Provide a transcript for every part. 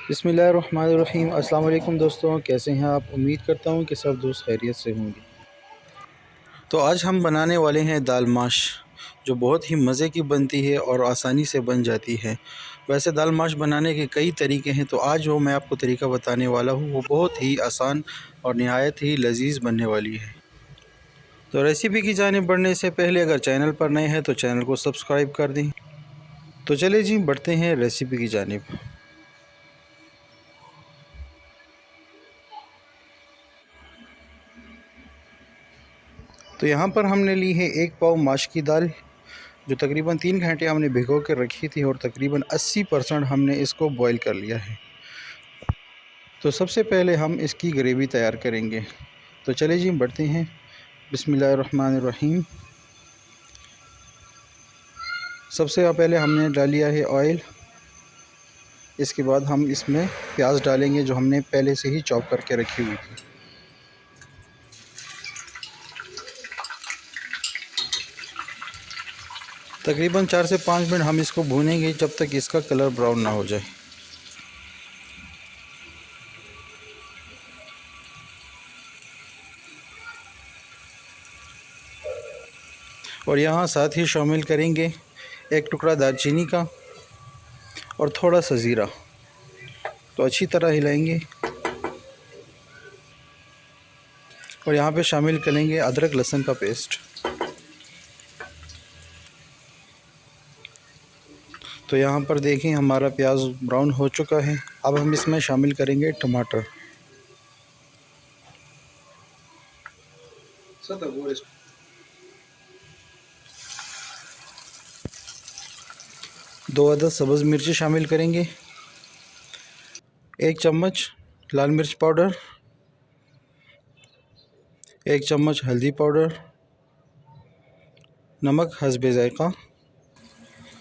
बिस्मिल्लाहिर्रहमानिर्रहीम। अस्सलाम वालेकुम दोस्तों, कैसे हैं आप? उम्मीद करता हूं कि सब दोस्त खैरियत से होंगे। तो आज हम बनाने वाले हैं दाल माश, जो बहुत ही मज़े की बनती है और आसानी से बन जाती है। वैसे दाल माश बनाने के कई तरीके हैं, तो आज जो मैं आपको तरीका बताने वाला हूं वो बहुत ही आसान और नहायत ही लजीज बनने वाली है। तो रेसिपी की जानिब बढ़ने से पहले अगर चैनल पर नए हैं तो चैनल को सब्सक्राइब कर दें। तो चले जी, बढ़ते हैं रेसिपी की जानिब। तो यहाँ पर हमने ली है 1 पाव माश की दाल, जो तकरीबन 3 घंटे हमने भिगो कर रखी थी और तकरीबन 80% हमने इसको बॉईल कर लिया है। तो सबसे पहले हम इसकी ग्रेवी तैयार करेंगे। तो चले जी, बढ़ते हैं। बिस्मिल्लाहिर्रहमानिर्रहीम। सबसे पहले हमने डाल लिया है ऑयल। इसके बाद हम इसमें प्याज डालेंगे, जो हमने पहले से ही चॉप करके रखी हुई थी। तकरीबन 4 से 5 मिनट हम इसको भूनेंगे जब तक इसका कलर ब्राउन ना हो जाए। और यहाँ साथ ही शामिल करेंगे 1 टुकड़ा दालचीनी का और थोड़ा सा ज़ीरा। तो अच्छी तरह हिलाएंगे और यहाँ पे शामिल करेंगे अदरक लहसुन का पेस्ट। तो यहाँ पर देखें हमारा प्याज ब्राउन हो चुका है। अब हम इसमें शामिल करेंगे टमाटर। दो अदद सब्ज़ मिर्ची शामिल करेंगे। 1 चम्मच लाल मिर्च पाउडर, 1 चम्मच हल्दी पाउडर, नमक हस्बे ज़ायक़ा।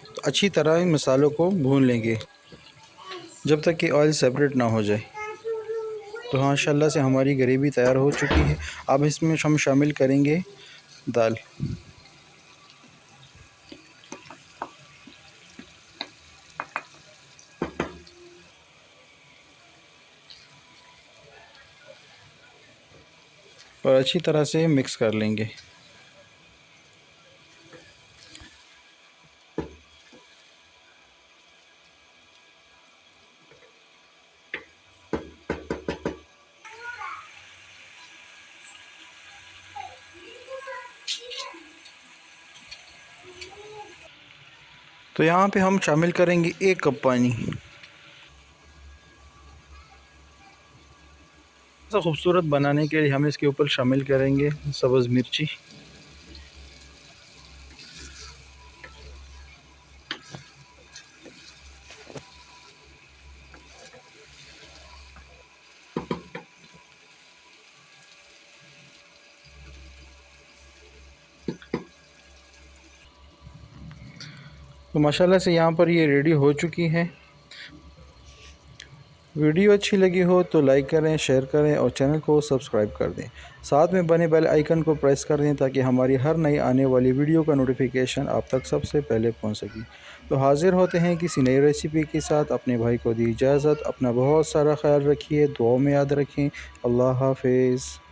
तो अच्छी तरह इन मसालों को भून लेंगे जब तक कि ऑयल सेपरेट ना हो जाए। तो माशाल्लाह से हमारी ग्रेवी तैयार हो चुकी है। अब इसमें हम शामिल करेंगे दाल। और अच्छी तरह से मिक्स कर लेंगे। तो यहाँ पे हम शामिल करेंगे 1 कप पानी। खूबसूरत बनाने के लिए हम इसके ऊपर शामिल करेंगे सब्ज़ मिर्ची। तो माशाल्लाह से यहाँ पर ये रेडी हो चुकी है। वीडियो अच्छी लगी हो तो लाइक करें, शेयर करें और चैनल को सब्सक्राइब कर दें। साथ में बने बेल आइकन को प्रेस कर दें ताकि हमारी हर नई आने वाली वीडियो का नोटिफिकेशन आप तक सबसे पहले पहुंच सके। तो हाज़िर होते हैं किसी नई रेसिपी के साथ। अपने भाई को दी इजाज़त। अपना बहुत सारा ख्याल रखिए, दुआओं में याद रखें। अल्लाह हाफ़िज़।